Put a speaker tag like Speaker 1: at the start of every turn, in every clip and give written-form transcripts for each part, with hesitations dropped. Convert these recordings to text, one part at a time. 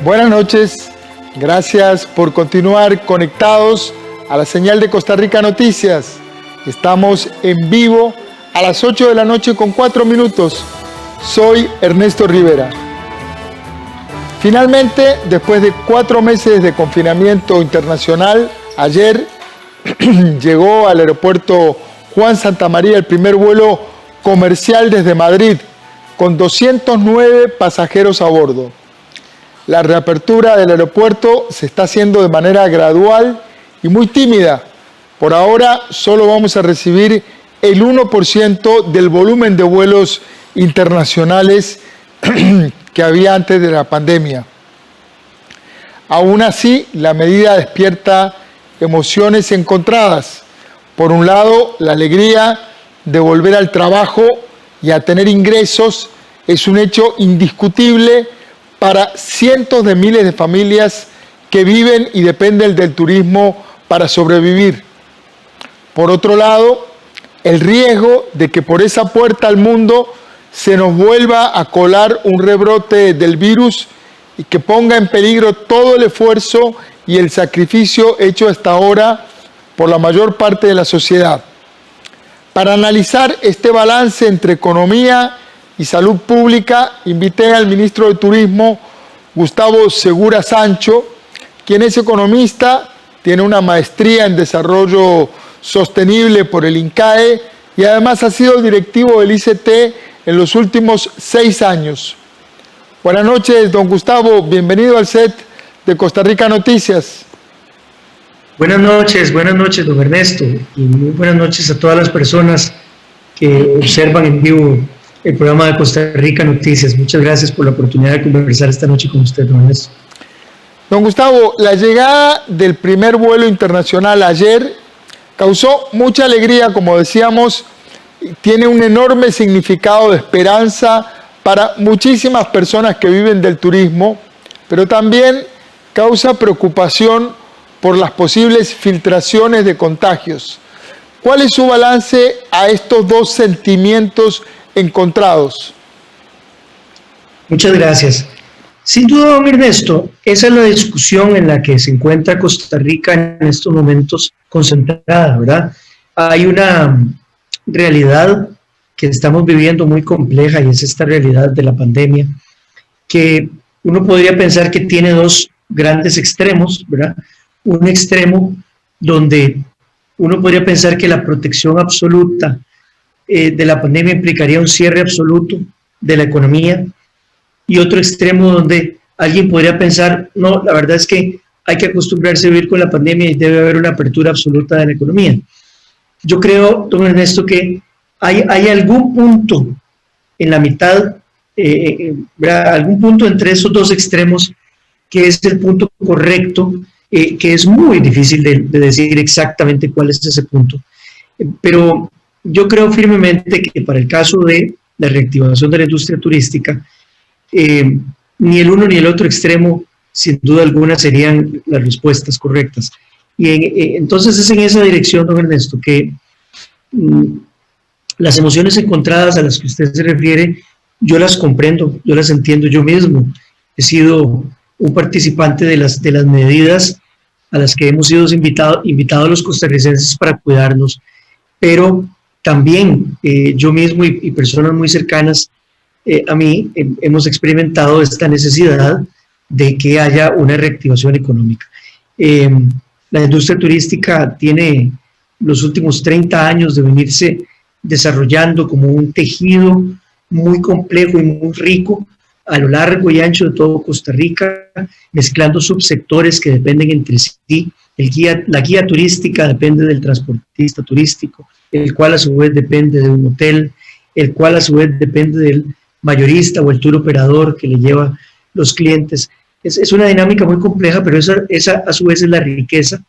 Speaker 1: Buenas noches, gracias por continuar conectados a la señal de Costa Rica Noticias. Estamos en vivo a las 8 de la noche con 4 minutos. Soy Ernesto Rivera. Finalmente, después de 4 meses de confinamiento internacional, ayer llegó al aeropuerto Juan Santamaría el primer vuelo comercial desde Madrid, con 209 pasajeros a bordo. La reapertura del aeropuerto se está haciendo de manera gradual y muy tímida. Por ahora solo vamos a recibir el 1% del volumen de vuelos internacionales que había antes de la pandemia. Aún así, la medida despierta emociones encontradas. Por un lado, la alegría de volver al trabajo y a tener ingresos es un hecho indiscutible para cientos de miles de familias que viven y dependen del turismo para sobrevivir. Por otro lado, el riesgo de que por esa puerta al mundo se nos vuelva a colar un rebrote del virus y que ponga en peligro todo el esfuerzo y el sacrificio hecho hasta ahora por la mayor parte de la sociedad. Para analizar este balance entre economía y salud pública, invité al ministro de Turismo, Gustavo Segura Sancho, quien es economista, tiene una maestría en desarrollo sostenible por el INCAE y además ha sido directivo del ICT en los últimos 6 años. Buenas noches, don Gustavo, bienvenido al set de Costa Rica Noticias.
Speaker 2: Buenas noches, don Ernesto, y muy buenas noches a todas las personas que observan en vivo el programa de Costa Rica Noticias. Muchas gracias por la oportunidad de conversar esta noche con usted, don Ernesto.
Speaker 1: Don Gustavo, la llegada del primer vuelo internacional ayer causó mucha alegría, como decíamos, tiene un enorme significado de esperanza para muchísimas personas que viven del turismo, pero también causa preocupación por las posibles filtraciones de contagios. ¿Cuál es su balance a estos dos sentimientos encontrados?
Speaker 2: Muchas gracias. Sin duda, don Ernesto, esa es la discusión en la que se encuentra Costa Rica en estos momentos concentrada, ¿verdad? Hay una realidad que estamos viviendo muy compleja y es esta realidad de la pandemia, que uno podría pensar que tiene dos grandes extremos, ¿verdad? Un extremo donde uno podría pensar que la protección absoluta de la pandemia implicaría un cierre absoluto de la economía, y otro extremo donde alguien podría pensar, no, la verdad es que hay que acostumbrarse a vivir con la pandemia y debe haber una apertura absoluta de la economía. Yo creo, don Ernesto, que hay algún punto en la mitad, algún punto entre esos dos extremos que es el punto correcto, que es muy difícil de decir exactamente cuál es ese punto. Pero yo creo firmemente que para el caso de la reactivación de la industria turística, ni el uno ni el otro extremo, sin duda alguna, serían las respuestas correctas. Y entonces es en esa dirección, don Ernesto, que las emociones encontradas a las que usted se refiere, yo las comprendo, yo las entiendo yo mismo. He sido un participante de las medidas a las que hemos sido invitados los costarricenses para cuidarnos, pero también yo mismo y personas muy cercanas a mí hemos experimentado esta necesidad de que haya una reactivación económica. La industria turística tiene los últimos 30 años de venirse desarrollando como un tejido muy complejo y muy rico a lo largo y ancho de todo Costa Rica, mezclando subsectores que dependen entre sí. La guía turística depende del transportista turístico, el cual a su vez depende de un hotel, el cual a su vez depende del mayorista o el tour operador que le lleva los clientes. Es una dinámica muy compleja, pero esa a su vez es la riqueza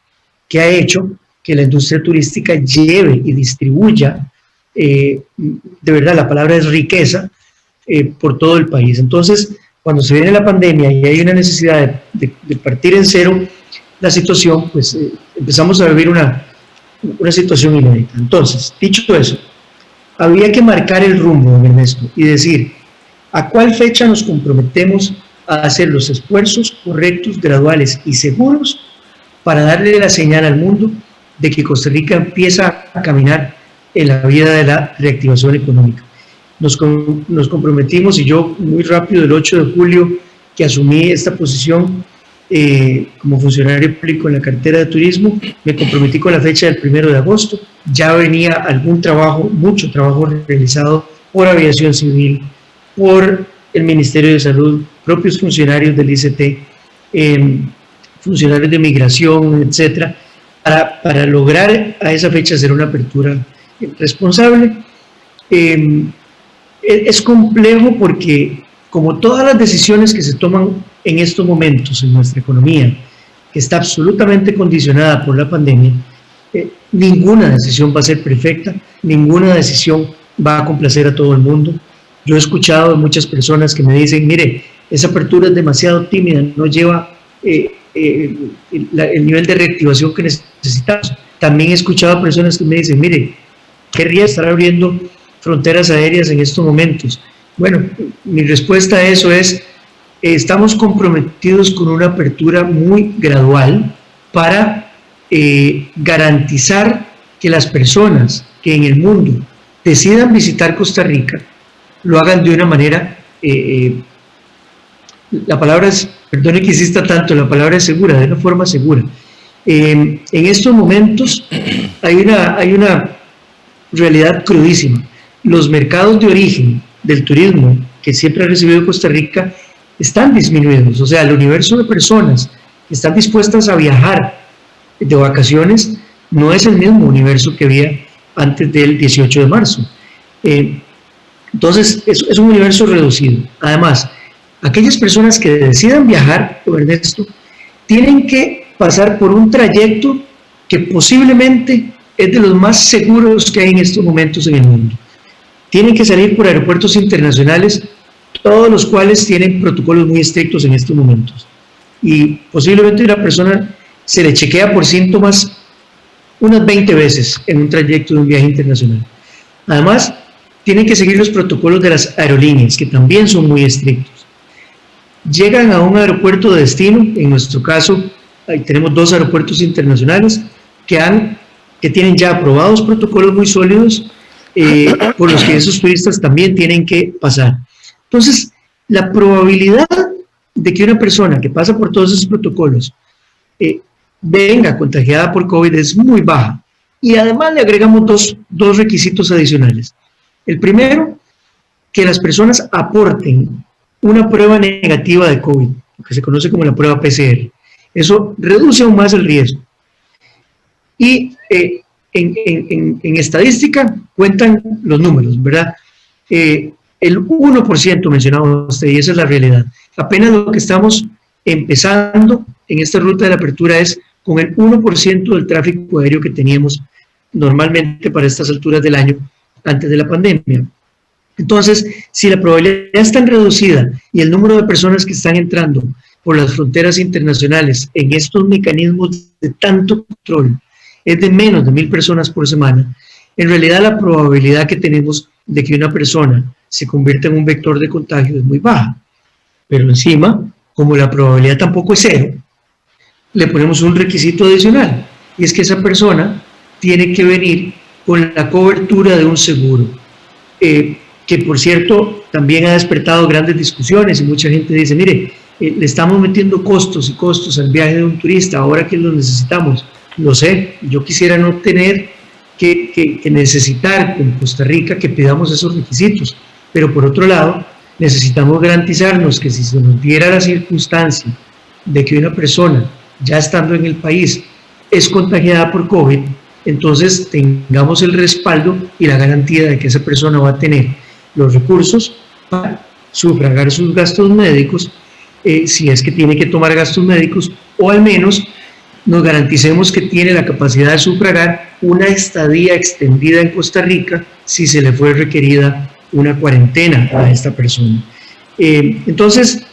Speaker 2: que ha hecho que la industria turística lleve y distribuya, de verdad la palabra es riqueza, por todo el país. Entonces, cuando se viene la pandemia y hay una necesidad de partir en cero la situación, pues empezamos a vivir una situación inédita. Entonces, dicho eso, había que marcar el rumbo, don Ernesto, y decir, ¿a cuál fecha nos comprometemos a hacer los esfuerzos correctos, graduales y seguros para darle la señal al mundo de que Costa Rica empieza a caminar en la vía de la reactivación económica. Nos comprometimos, y yo muy rápido, el 8 de julio que asumí esta posición como funcionario público en la cartera de turismo, me comprometí con la fecha del 1 de agosto. Ya venía algún trabajo, mucho trabajo realizado por Aviación Civil, por el Ministerio de Salud, propios funcionarios del ICT, funcionarios de migración, etcétera, para lograr a esa fecha hacer una apertura responsable. Es complejo porque, como todas las decisiones que se toman en estos momentos en nuestra economía, que está absolutamente condicionada por la pandemia, ninguna decisión va a ser perfecta, ninguna decisión va a complacer a todo el mundo. Yo he escuchado de muchas personas que me dicen, mire, esa apertura es demasiado tímida, no lleva el nivel de reactivación que necesitamos. También he escuchado a personas que me dicen, mire, querría estar abriendo fronteras aéreas en estos momentos. Bueno, mi respuesta a eso es, estamos comprometidos con una apertura muy gradual para garantizar que las personas que en el mundo decidan visitar Costa Rica lo hagan de una manera, la palabra es, perdone que insista tanto, la palabra es segura, de una forma segura. En estos momentos hay una realidad crudísima. Los mercados de origen del turismo que siempre ha recibido Costa Rica están disminuidos, o sea, el universo de personas que están dispuestas a viajar de vacaciones no es el mismo universo que había antes del 18 de marzo. Entonces, es un universo reducido. Además, aquellas personas que decidan viajar, Ernesto, tienen que pasar por un trayecto que posiblemente es de los más seguros que hay en estos momentos en el mundo. Tienen que salir por aeropuertos internacionales, todos los cuales tienen protocolos muy estrictos en estos momentos. Y posiblemente una persona se le chequea por síntomas unas 20 veces en un trayecto de un viaje internacional. Además, tienen que seguir los protocolos de las aerolíneas, que también son muy estrictos. Llegan a un aeropuerto de destino, en nuestro caso, ahí tenemos 2 aeropuertos internacionales que tienen ya aprobados protocolos muy sólidos, por los que esos turistas también tienen que pasar. Entonces, la probabilidad de que una persona que pasa por todos esos protocolos venga contagiada por COVID es muy baja. Y además le agregamos dos requisitos adicionales. El primero, que las personas aporten una prueba negativa de COVID, lo que se conoce como la prueba PCR. Eso reduce aún más el riesgo. Y en estadística cuentan los números, ¿verdad? El 1% mencionaba usted, y esa es la realidad. Apenas lo que estamos empezando en esta ruta de la apertura es con el 1% del tráfico aéreo que teníamos normalmente para estas alturas del año antes de la pandemia. Entonces, si la probabilidad es tan reducida y el número de personas que están entrando por las fronteras internacionales en estos mecanismos de tanto control es de menos de 1,000 personas por semana, en realidad la probabilidad que tenemos de que una persona se convierta en un vector de contagio es muy baja. Pero encima, como la probabilidad tampoco es cero, le ponemos un requisito adicional, y es que esa persona tiene que venir con la cobertura de un seguro, que por cierto también ha despertado grandes discusiones, y mucha gente dice, mire, le estamos metiendo costos y costos al viaje de un turista, ahora que lo necesitamos. Lo sé, yo quisiera no tener que necesitar con Costa Rica que pidamos esos requisitos, pero por otro lado, necesitamos garantizarnos que si se nos diera la circunstancia de que una persona, ya estando en el país, es contagiada por COVID, entonces tengamos el respaldo y la garantía de que esa persona va a tener los recursos para sufragar sus gastos médicos, si es que tiene que tomar gastos médicos, o al menos nos garanticemos que tiene la capacidad de sufragar una estadía extendida en Costa Rica si se le fue requerida una cuarentena a esta persona. Entonces,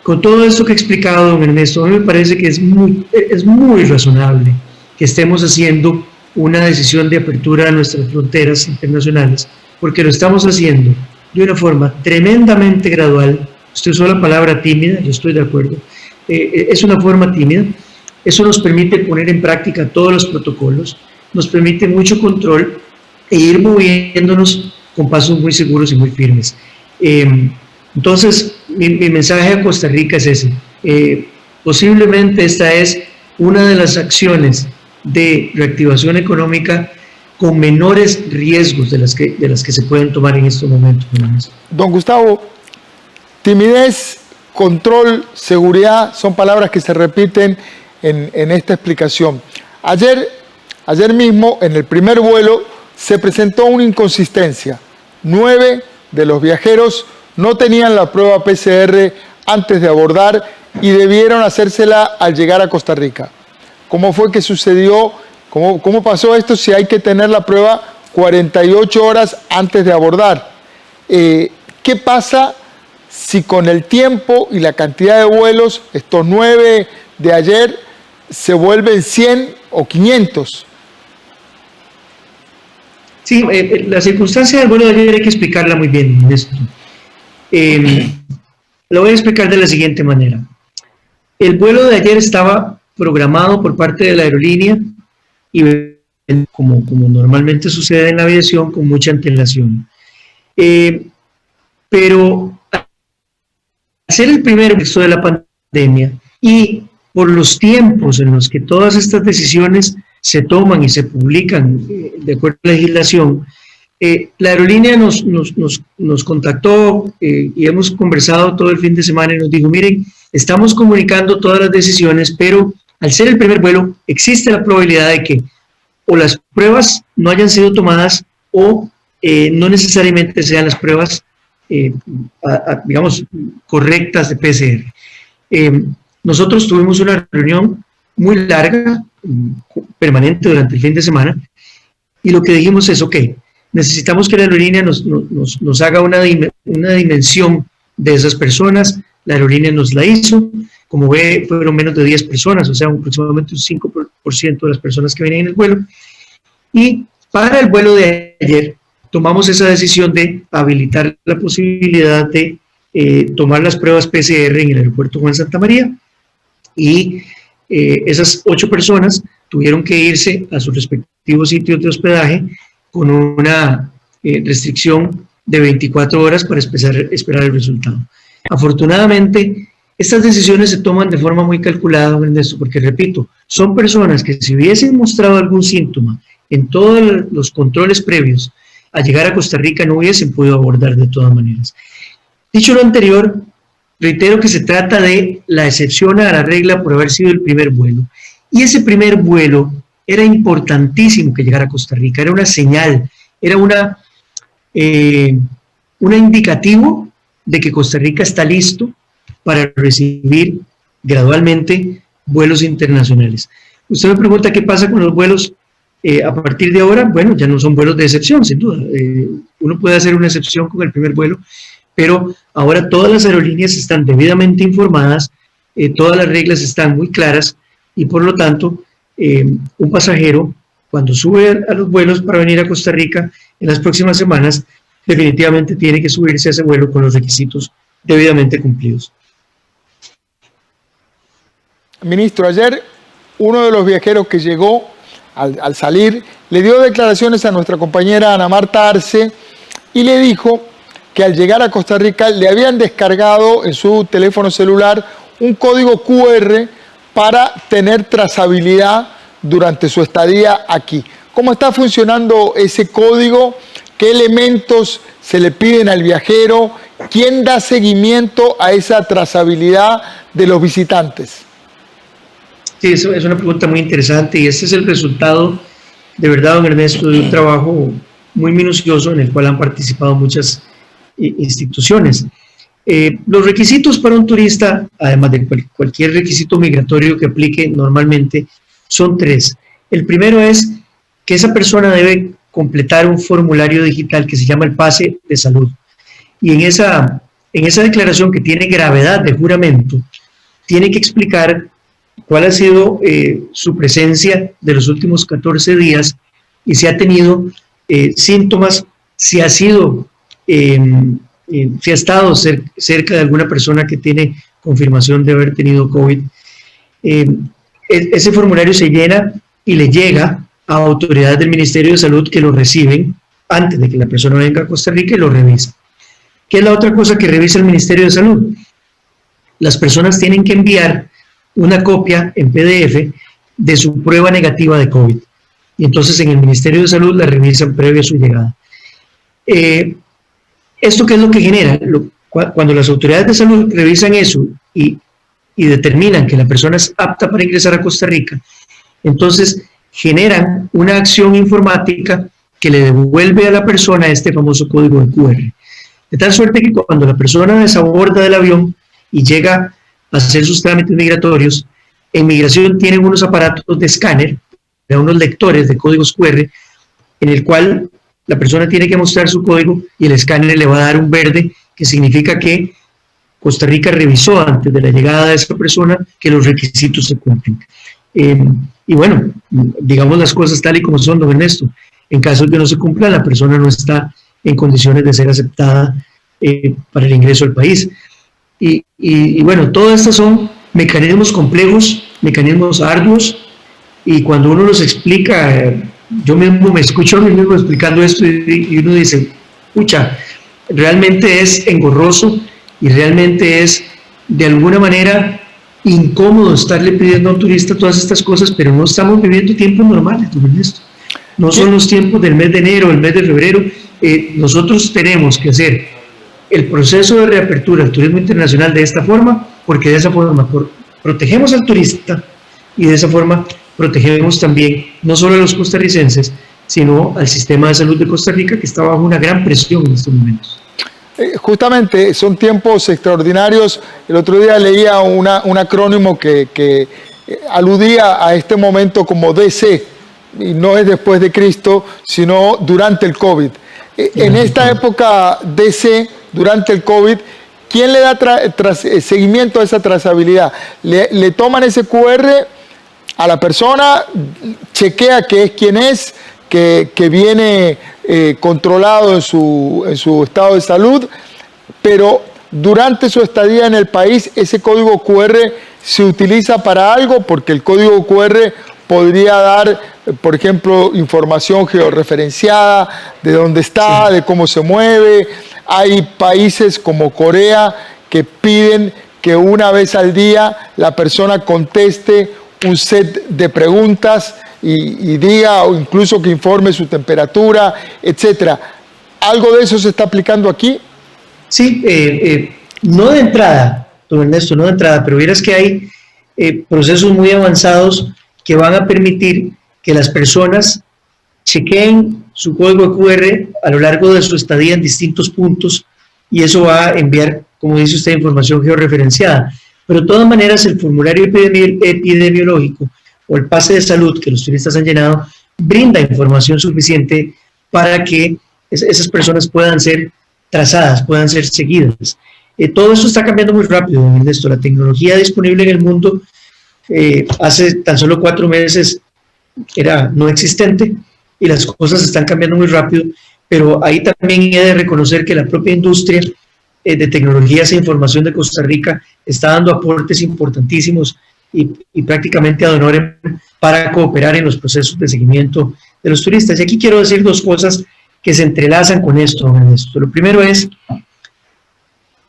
Speaker 2: con todo esto que he explicado, don Ernesto, a mí me parece que es muy razonable que estemos haciendo una decisión de apertura a nuestras fronteras internacionales, porque lo estamos haciendo de una forma tremendamente gradual, Usted usó la palabra tímida, yo estoy de acuerdo. Es una forma tímida. Eso nos permite poner en práctica todos los protocolos, nos permite mucho control e ir moviéndonos con pasos muy seguros y muy firmes. Entonces, mi mensaje a Costa Rica es ese. Posiblemente esta es una de las acciones de reactivación económica con menores riesgos de las que se pueden tomar en estos momentos.
Speaker 1: Don Gustavo, timidez, control, seguridad, son palabras que se repiten en esta explicación. Ayer mismo, en el primer vuelo, se presentó una inconsistencia. 9 de los viajeros no tenían la prueba PCR antes de abordar y debieron hacérsela al llegar a Costa Rica. ¿Cómo fue que sucedió? ¿Cómo pasó esto si hay que tener la prueba 48 horas antes de abordar? ¿Qué pasa si con el tiempo y la cantidad de vuelos, estos 9 de ayer, se vuelven 100 o 500?
Speaker 2: Sí, la circunstancia del vuelo de ayer hay que explicarla muy bien, Néstor. Lo voy a explicar de la siguiente manera. El vuelo de ayer estaba programado por parte de la aerolínea y como normalmente sucede en la aviación, con mucha antelación. Pero al ser el primer visto de la pandemia y por los tiempos en los que todas estas decisiones se toman y se publican de acuerdo a la legislación, la aerolínea nos contactó y hemos conversado todo el fin de semana y nos dijo, miren, estamos comunicando todas las decisiones, pero al ser el primer vuelo existe la probabilidad de que o las pruebas no hayan sido tomadas o no necesariamente sean las pruebas, digamos, correctas de PCR. Nosotros tuvimos una reunión muy larga, permanente durante el fin de semana, y lo que dijimos es, ok, necesitamos que la aerolínea nos haga una dimensión de esas personas. La aerolínea nos la hizo, como ve, fueron menos de 10 personas, o sea, aproximadamente un 5% de las personas que venían en el vuelo, y para el vuelo de ayer tomamos esa decisión de habilitar la posibilidad de tomar las pruebas PCR en el aeropuerto Juan Santamaría, y esas 8 personas tuvieron que irse a sus respectivos sitios de hospedaje con una restricción de 24 horas para esperar el resultado. Afortunadamente, estas decisiones se toman de forma muy calculada, Ernesto, porque, repito, son personas que si hubiesen mostrado algún síntoma en todos los controles previos a llegar a Costa Rica no hubiesen podido abordar de todas maneras. Dicho lo anterior, reitero que se trata de la excepción a la regla por haber sido el primer vuelo. Y ese primer vuelo era importantísimo que llegara a Costa Rica, era una señal, era un indicativo de que Costa Rica está listo para recibir gradualmente vuelos internacionales. Usted me pregunta qué pasa con los vuelos a partir de ahora. Bueno, ya no son vuelos de excepción, sin duda. Uno puede hacer una excepción con el primer vuelo, pero ahora todas las aerolíneas están debidamente informadas, todas las reglas están muy claras y por lo tanto un pasajero cuando sube a los vuelos para venir a Costa Rica en las próximas semanas definitivamente tiene que subirse a ese vuelo con los requisitos debidamente cumplidos.
Speaker 1: Ministro, ayer uno de los viajeros que llegó al salir le dio declaraciones a nuestra compañera Ana Marta Arce y le dijo que al llegar a Costa Rica le habían descargado en su teléfono celular un código QR para tener trazabilidad durante su estadía aquí. ¿Cómo está funcionando ese código? ¿Qué elementos se le piden al viajero? ¿Quién da seguimiento a esa trazabilidad de los visitantes?
Speaker 2: Sí, eso es una pregunta muy interesante y este es el resultado, de verdad, don Ernesto, de un trabajo muy minucioso en el cual han participado muchas instituciones. Los requisitos para un turista, además de cualquier requisito migratorio que aplique normalmente, son 3. El primero es que esa persona debe completar un formulario digital que se llama el pase de salud. Y en esa declaración, que tiene gravedad de juramento, tiene que explicar cuál ha sido su presencia de los últimos 14 días y si ha tenido síntomas, si ha sido si ha estado cerca de alguna persona que tiene confirmación de haber tenido COVID, ese formulario se llena y le llega a autoridades del Ministerio de Salud que lo reciben antes de que la persona venga a Costa Rica y lo revisa. ¿Qué es la otra cosa que revisa el Ministerio de Salud? Las personas tienen que enviar una copia en PDF de su prueba negativa de COVID. Y entonces en el Ministerio de Salud la revisan previo a su llegada. ¿Esto qué es lo que genera? Cuando las autoridades de salud revisan eso y determinan que la persona es apta para ingresar a Costa Rica, entonces generan una acción informática que le devuelve a la persona este famoso código de QR. De tal suerte que cuando la persona desaborda del avión y llega a hacer sus trámites migratorios, en migración tienen unos aparatos de escáner, unos lectores de códigos QR, en el cual la persona tiene que mostrar su código y el escáner le va a dar un verde, que significa que Costa Rica revisó antes de la llegada de esa persona que los requisitos se cumplen. Y bueno, digamos las cosas tal y como son, don Ernesto. En caso de que no se cumpla, la persona no está en condiciones de ser aceptada para el ingreso al país. Y bueno, todas estas son mecanismos complejos, mecanismos arduos, y cuando uno los explica, yo mismo me escucho a mí mismo explicando esto y uno dice, pucha, realmente es engorroso y realmente es de alguna manera incómodo estarle pidiendo a un turista todas estas cosas, pero no estamos viviendo tiempos normales, don Ernesto. No son los tiempos del mes de enero, el mes de febrero. Nosotros tenemos que hacer el proceso de reapertura del turismo internacional de esta forma, porque de esa forma protegemos al turista y de esa forma protegemos también no solo a los costarricenses, sino al sistema de salud de Costa Rica, que está bajo una gran presión en estos momentos.
Speaker 1: Justamente son tiempos extraordinarios. El otro día leía un acrónimo que aludía a este momento como DC, y no es después de Cristo, sino durante el COVID. En esta época DC, durante el COVID, ¿quién le da seguimiento a esa trazabilidad? Le toman ese QR a la persona, chequea que es quien es, que viene controlado en su estado de salud, pero durante su estadía en el país ese código QR se utiliza para algo, porque el código QR podría dar, por ejemplo, información georreferenciada de dónde está, de cómo se mueve. Hay países como Corea que piden que una vez al día la persona conteste un set de preguntas y diga, o incluso que informe su temperatura, etcétera. ¿Algo de eso se está aplicando aquí?
Speaker 2: Sí, no de entrada, don Ernesto, no de entrada, pero vieras que hay procesos muy avanzados que van a permitir que las personas chequeen su código de QR a lo largo de su estadía en distintos puntos, y eso va a enviar, como dice usted, información georreferenciada. Pero de todas maneras, el formulario epidemiológico o el pase de salud que los turistas han llenado brinda información suficiente para que esas personas puedan ser trazadas, puedan ser seguidas. Todo eso está cambiando muy rápido, don Ernesto. La tecnología disponible en el mundo hace tan solo 4 meses era no existente, y las cosas están cambiando muy rápido, pero ahí también he de reconocer que la propia industria de tecnologías e información de Costa Rica está dando aportes importantísimos y prácticamente ad honorem para cooperar en los procesos de seguimiento de los turistas. Y aquí quiero decir 2 cosas que se entrelazan con esto, don Ernesto. Lo primero es,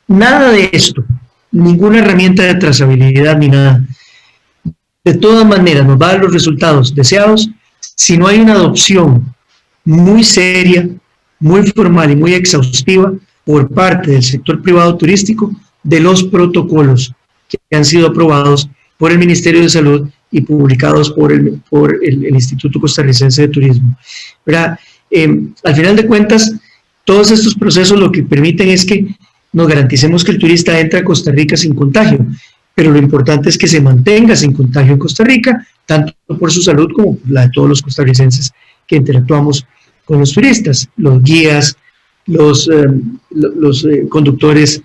Speaker 2: nada de esto, ninguna herramienta de trazabilidad ni nada, de todas maneras nos va a dar los resultados deseados si no hay una adopción muy seria, muy formal y muy exhaustiva por parte del sector privado turístico de los protocolos que han sido aprobados por el Ministerio de Salud y publicados por el Instituto Costarricense de Turismo. ¿Verdad? Al final de cuentas, todos estos procesos lo que permiten es que nos garanticemos que el turista entra a Costa Rica sin contagio, pero lo importante es que se mantenga sin contagio en Costa Rica, tanto por su salud como por la de todos los costarricenses que interactuamos con los turistas, los guías, los conductores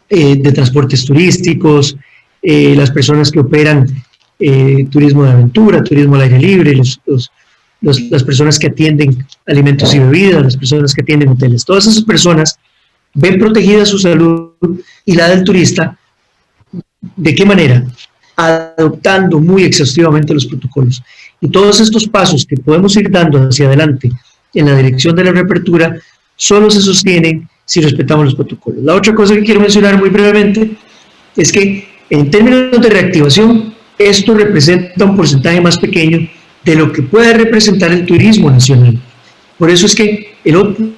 Speaker 2: de transportes turísticos, las personas que operan turismo de aventura, turismo al aire libre, las personas que atienden alimentos y bebidas, las personas que atienden hoteles. Todas esas personas ven protegida su salud y la del turista. ¿De qué manera? Adoptando muy exhaustivamente los protocolos. Y todos estos pasos que podemos ir dando hacia adelante en la dirección de la reapertura solo se sostienen si respetamos los protocolos. La otra cosa que quiero mencionar muy brevemente es que en términos de reactivación, esto representa un porcentaje más pequeño de lo que puede representar el turismo nacional. Por eso es que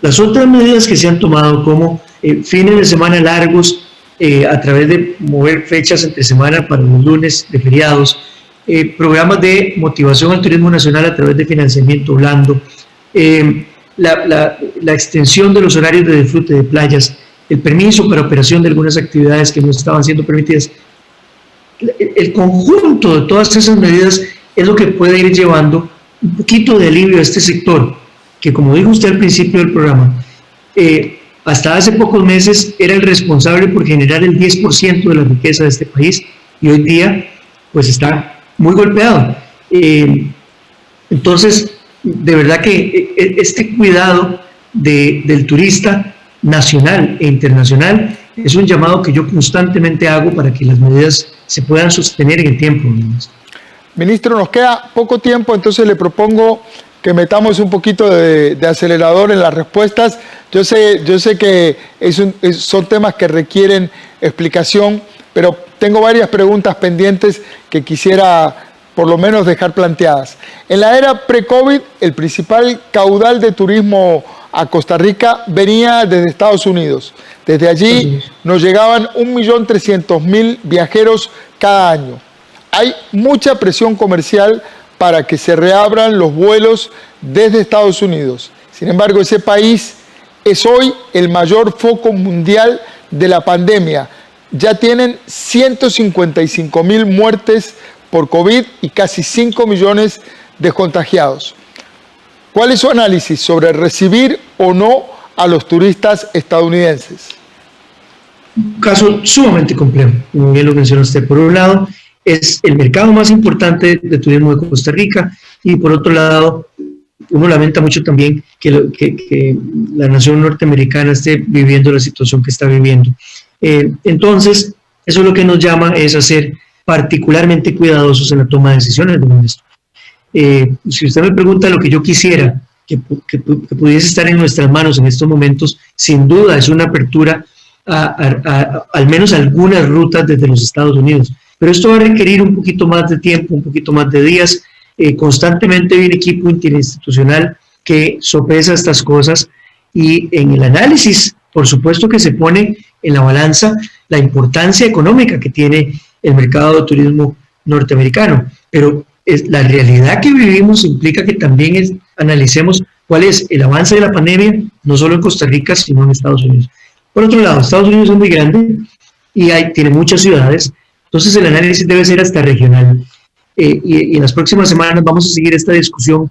Speaker 2: las otras medidas que se han tomado, como fines de semana largos, a través de mover fechas entre semana para los lunes de feriados, programas de motivación al turismo nacional a través de financiamiento blando, la extensión de los horarios de disfrute de playas, el permiso para operación de algunas actividades que no estaban siendo permitidas. El conjunto de todas esas medidas es lo que puede ir llevando un poquito de alivio a este sector, que como dijo usted al principio del programa, hasta hace pocos meses era el responsable por generar el 10% de la riqueza de este país y hoy día pues está muy golpeado. Entonces, de verdad que este cuidado del turista nacional e internacional es un llamado que yo constantemente hago para que las medidas se puedan sostener en el tiempo.
Speaker 1: Ministro, nos queda poco tiempo, entonces le propongo que metamos un poquito de acelerador en las respuestas. Yo sé que son temas que requieren explicación, pero tengo varias preguntas pendientes que quisiera por lo menos dejar planteadas. En la era pre-COVID, el principal caudal de turismo a Costa Rica venía desde Estados Unidos. Desde allí nos llegaban 1.300.000 viajeros cada año. Hay mucha presión comercial para que se reabran los vuelos desde Estados Unidos. Sin embargo, ese país es hoy el mayor foco mundial de la pandemia. Ya tienen 155.000 muertes por COVID y casi 5 millones de contagiados. ¿Cuál es su análisis sobre recibir o no a los turistas estadounidenses?
Speaker 2: Un caso sumamente complejo, como bien lo mencionó usted. Por un lado, es el mercado más importante de turismo de Costa Rica y por otro lado, uno lamenta mucho también que la nación norteamericana esté viviendo la situación que está viviendo. Entonces, eso lo que nos llama es a ser particularmente cuidadosos en la toma de decisiones de esto. Si usted me pregunta lo que yo quisiera que pudiese estar en nuestras manos en estos momentos, sin duda es una apertura a al menos algunas rutas desde los Estados Unidos. Pero esto va a requerir un poquito más de tiempo, un poquito más de días. Constantemente hay un equipo interinstitucional que sopesa estas cosas y en el análisis, por supuesto que se pone en la balanza la importancia económica que tiene el mercado de turismo norteamericano. Pero la realidad que vivimos implica que también analicemos cuál es el avance de la pandemia, no solo en Costa Rica, sino en Estados Unidos. Por otro lado, Estados Unidos es muy grande y tiene muchas ciudades, entonces el análisis debe ser hasta regional. Y en las próximas semanas vamos a seguir esta discusión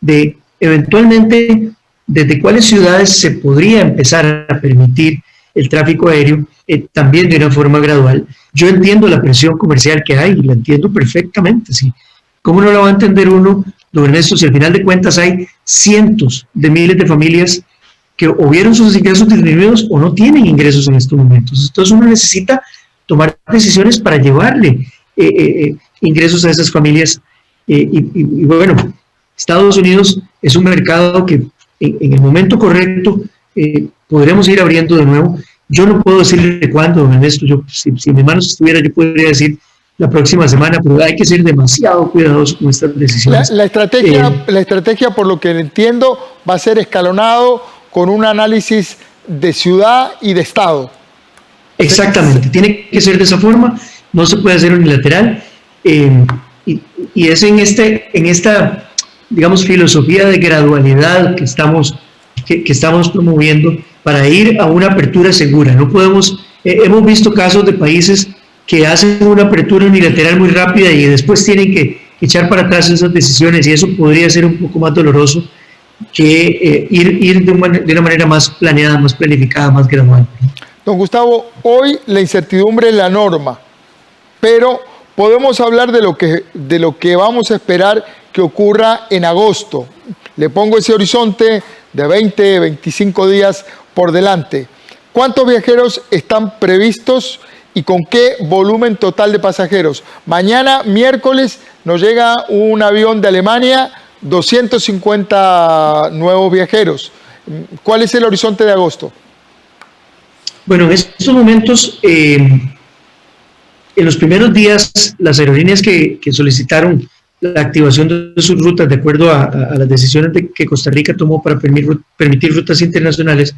Speaker 2: de eventualmente desde cuáles ciudades se podría empezar a permitir el tráfico aéreo, también de una forma gradual. Yo entiendo la presión comercial que hay, y la entiendo perfectamente, ¿sí? ¿Cómo no la va a entender uno, don Ernesto, si al final de cuentas hay cientos de miles de familias que o vieron sus ingresos disminuidos o no tienen ingresos en estos momentos? Entonces uno necesita tomar decisiones para llevarle ingresos a esas familias. Y bueno, Estados Unidos es un mercado que en el momento correcto podremos ir abriendo de nuevo. Yo no puedo decirle cuándo, don Ernesto. Si en mis manos estuviera, yo podría decir la próxima semana, pero hay que ser demasiado cuidadosos con estas decisiones.
Speaker 1: La estrategia, por lo que entiendo, va a ser escalonado con un análisis de ciudad y de estado.
Speaker 2: Exactamente, tiene que ser de esa forma, no se puede hacer unilateral, y es en esta, digamos, filosofía de gradualidad que estamos promoviendo para ir a una apertura segura. No podemos, hemos visto casos de países que hacen una apertura unilateral muy rápida y después tienen que echar para atrás esas decisiones, y eso podría ser un poco más doloroso que ir de una manera más planeada, más planificada, más gradual.
Speaker 1: Don Gustavo, hoy la incertidumbre es la norma, pero podemos hablar de lo que vamos a esperar que ocurra en agosto. Le pongo ese horizonte de 20, 25 días por delante. ¿Cuántos viajeros están previstos y con qué volumen total de pasajeros? Mañana, miércoles, nos llega un avión de Alemania, 250 nuevos viajeros. ¿Cuál es el horizonte de agosto?
Speaker 2: Bueno, en estos momentos, en los primeros días, las aerolíneas que solicitaron la activación de sus rutas de acuerdo a las decisiones que Costa Rica tomó para permitir rutas internacionales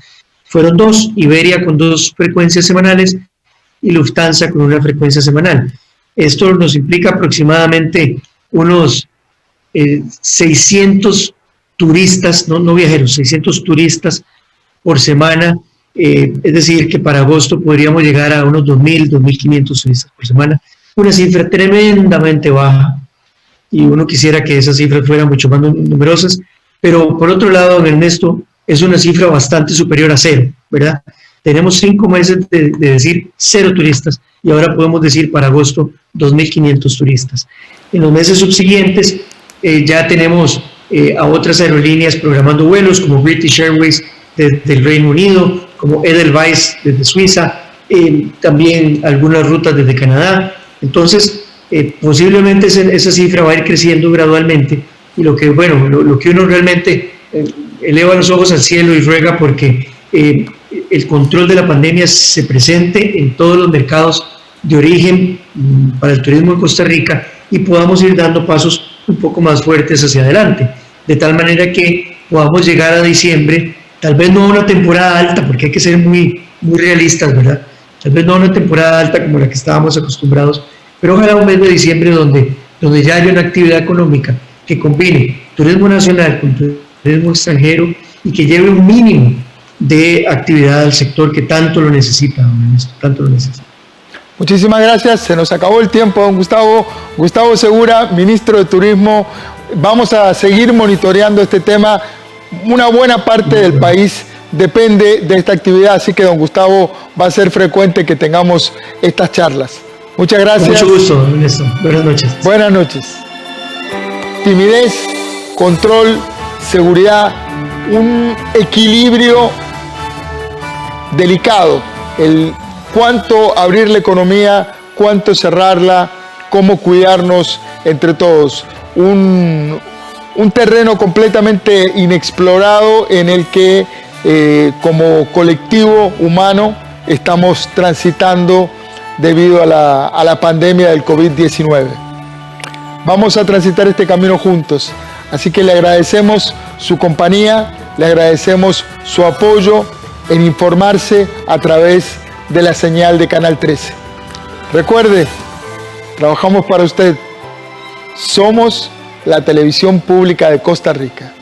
Speaker 2: fueron dos: Iberia con 2 frecuencias semanales y Lufthansa con 1 frecuencia semanal. Esto nos implica aproximadamente unos 600 turistas, no viajeros, 600 turistas por semana. Es decir, que para agosto podríamos llegar a unos 2.000, 2.500 turistas por semana, una cifra tremendamente baja, y uno quisiera que esas cifras fueran mucho más numerosas, pero por otro lado, don Ernesto, es una cifra bastante superior a 0, ¿verdad? Tenemos 5 meses de decir 0 turistas, y ahora podemos decir para agosto 2.500 turistas. En los meses subsiguientes ya tenemos a otras aerolíneas programando vuelos, como British Airways del Reino Unido, como Edelweiss desde Suiza, también algunas rutas desde Canadá. Entonces, posiblemente esa cifra va a ir creciendo gradualmente, y lo que uno realmente eleva los ojos al cielo y ruega porque el control de la pandemia se presente en todos los mercados de origen para el turismo en Costa Rica, y podamos ir dando pasos un poco más fuertes hacia adelante, de tal manera que podamos llegar a diciembre, tal vez no a una temporada alta, porque hay que ser muy realistas, ¿verdad? Tal vez no a una temporada alta como la que estábamos acostumbrados, pero ojalá un mes de diciembre donde ya haya una actividad económica que combine turismo nacional con turismo extranjero y que lleve un mínimo de actividad al sector que tanto lo necesita, tanto lo necesita.
Speaker 1: Muchísimas gracias, se nos acabó el tiempo, don Gustavo. Gustavo Segura, ministro de Turismo. Vamos a seguir monitoreando este tema. Una buena parte del país depende de esta actividad, así que don Gustavo, va a ser frecuente que tengamos estas charlas. Muchas gracias.
Speaker 2: Con mucho gusto, don Ernesto. Buenas noches.
Speaker 1: Buenas noches. Timidez, control, seguridad, un equilibrio delicado. El cuánto abrir la economía, cuánto cerrarla, cómo cuidarnos entre todos. Un terreno completamente inexplorado en el que como colectivo humano estamos transitando debido a la pandemia del COVID-19. Vamos a transitar este camino juntos, así que le agradecemos su compañía, le agradecemos su apoyo en informarse a través de la señal de Canal 13. Recuerde, trabajamos para usted. Somos la televisión pública de Costa Rica.